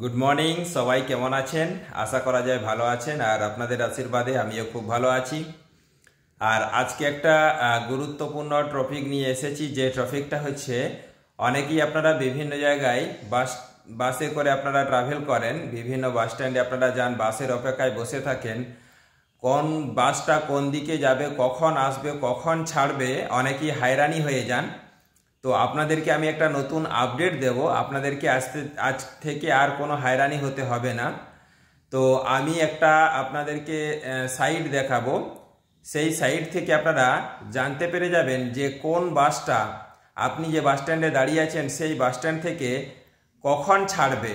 Good morning সবাই কেমন আছেন? আশা করা যায় ভালো আছেন আর আপনাদের আশীর্বাদে আমিও খুব ভালো আছি। আর আজকে একটা গুরুত্বপূর্ণ টপিক নিয়ে এসেছি, যে টপিকটা হচ্ছে অনেকেই আপনারা বিভিন্ন জায়গায় বাসে করে আপনারা ট্রাভেল করেন, বিভিন্ন বাস স্ট্যান্ডে আপনারা যান, বাসের অপেক্ষায় বসে থাকেন, কোন বাসটা কোন দিকে যাবে, কখন আসবে, কখন ছাড়বে, অনেকেই হয়রানি হয়ে যান। তো আপনাদেরকে আমি একটা নতুন আপডেট দেব, আপনাদেরকে আজ থেকে আর কোনো হয়রানি হতে হবে না। তো আমি একটা আপনাদেরকে সাইট দেখাবো, সেই সাইট থেকে আপনারা জানতে পেরে যাবেন যে কোন বাসটা আপনি যে বাস স্ট্যান্ডে দাঁড়িয়ে আছেন সেই বাস স্ট্যান্ড থেকে কখন ছাড়বে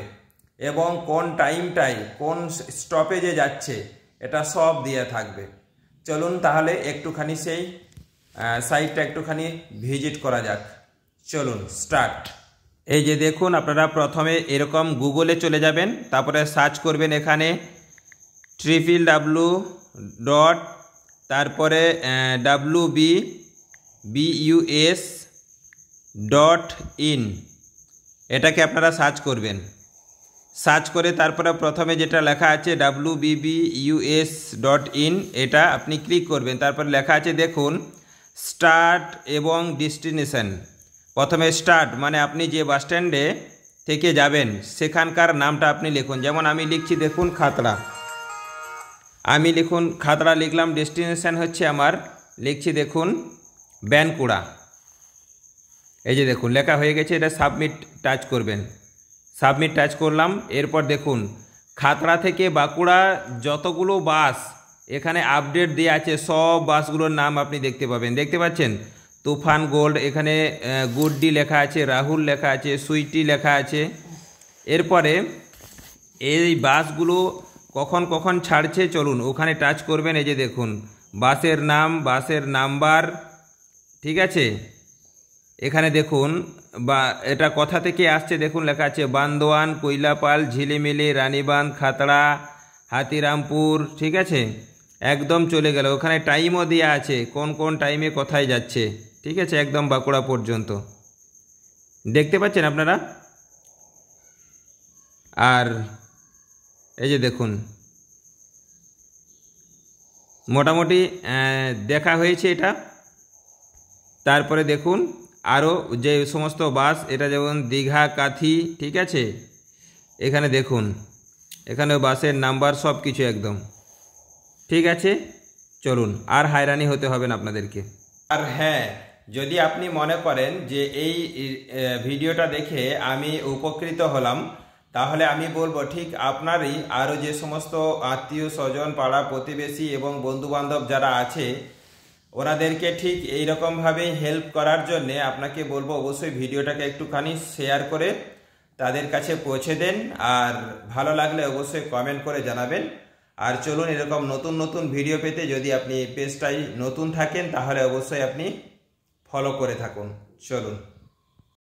এবং কোন টাইমটায় কোন স্টপেজে যাচ্ছে, এটা সব দিয়ে থাকবে। চলুন তাহলে একটুখানি সেই সাইটটা একটুখানি ভিজিট করা যাক। চলুন স্টার্ট। এই যে দেখুন, আপনারা প্রথমে এরকম গুগলে চলে যাবেন, তারপরে সার্চ করবেন এখানে www. তারপরে wbus.in, এটাকে আপনারা সার্চ করবেন। সার্চ করে তারপরে প্রথমে যেটা লেখা আছে wbus.in, এটা আপনি ক্লিক করবেন। তারপরে লেখা আছে দেখুন স্টার্ট এবং ডেস্টিনেশন। প্রথমে স্টার্ট মানে আপনি যে বাস স্ট্যান্ডে থেকে যাবেন সেখানকার নামটা আপনি লিখুন। যেমন আমি লিখছি দেখুন খাতড়া, আমি খাতড়া লিখলাম। ডেস্টিনেশন হচ্ছে আমার, লিখছি দেখুন ব্যানকুড়া। এই যে দেখুন লেখা হয়ে গেছে, এটা সাবমিট টাচ করবেন। সাবমিট টাচ করলাম। এরপর দেখুন খাতড়া থেকে বাঁকুড়া যতগুলো বাস এখানে আপডেট দেওয়া আছে, সব বাসগুলোর নাম আপনি দেখতে পাবেন। দেখতে পাচ্ছেন তুফান গোল্ড, এখানে গুডডি লেখা আছে, রাহুল লেখা আছে, সুইটি লেখা আছে। এরপরে এই বাসগুলো কখন কখন ছাড়ছে চলুন ওখানে টাচ করবেন। এই যে দেখুন বাসের নাম, বাসের নাম্বার, ঠিক আছে। এখানে দেখুন বা এটা কোথা থেকে আসছে দেখুন লেখা আছে বান্দোয়ান, কৈলাপাল, ঝিলিমিলি, রানীবাঁধ, খাতড়া, হাতিরামপুর, ঠিক আছে। একদম চলে গেল। ওখানে টাইমও দেওয়া আছে কোন কোন টাইমে কোথায় যাচ্ছে, ঠিক আছে, একদম বাঁকুড়া পর্যন্ত। দেখতে পাচ্ছেন আপনারা। আর এই যে দেখুন মোটামুটি দেখা হয়েছে এটা। তারপরে দেখুন আরও যে সমস্ত বাস, এটা যেমন দীঘা, কাথি, ঠিক আছে। এখানে দেখুন এখানে বাসের নাম্বার সব কিছু একদম ঠিক আছে। চলুন আর হয়রানি হতে হবে না আপনাদেরকে। আর হ্যাঁ, যদি আপনি মনে করেন যে এই ভিডিওটা দেখে আমি উপকৃত হলাম, তাহলে আমি বলবো ঠিক আপনারই আরও যে সমস্ত আত্মীয় স্বজন, পাড়া প্রতিবেশী এবং বন্ধুবান্ধব যারা আছে ওনাদেরকে ঠিক এইরকমভাবেই হেল্প করার জন্যে আপনাকে বলবো অবশ্যই ভিডিওটাকে একটুখানি শেয়ার করে তাদের কাছে পৌঁছে দেন। আর ভালো লাগলে অবশ্যই কমেন্ট করে জানাবেন। আর চলুন এরকম নতুন নতুন ভিডিও পেতে যদি আপনি পেজটাই নতুন থাকেন তাহলে অবশ্যই আপনি ফলো করে থাকুন। চলুন।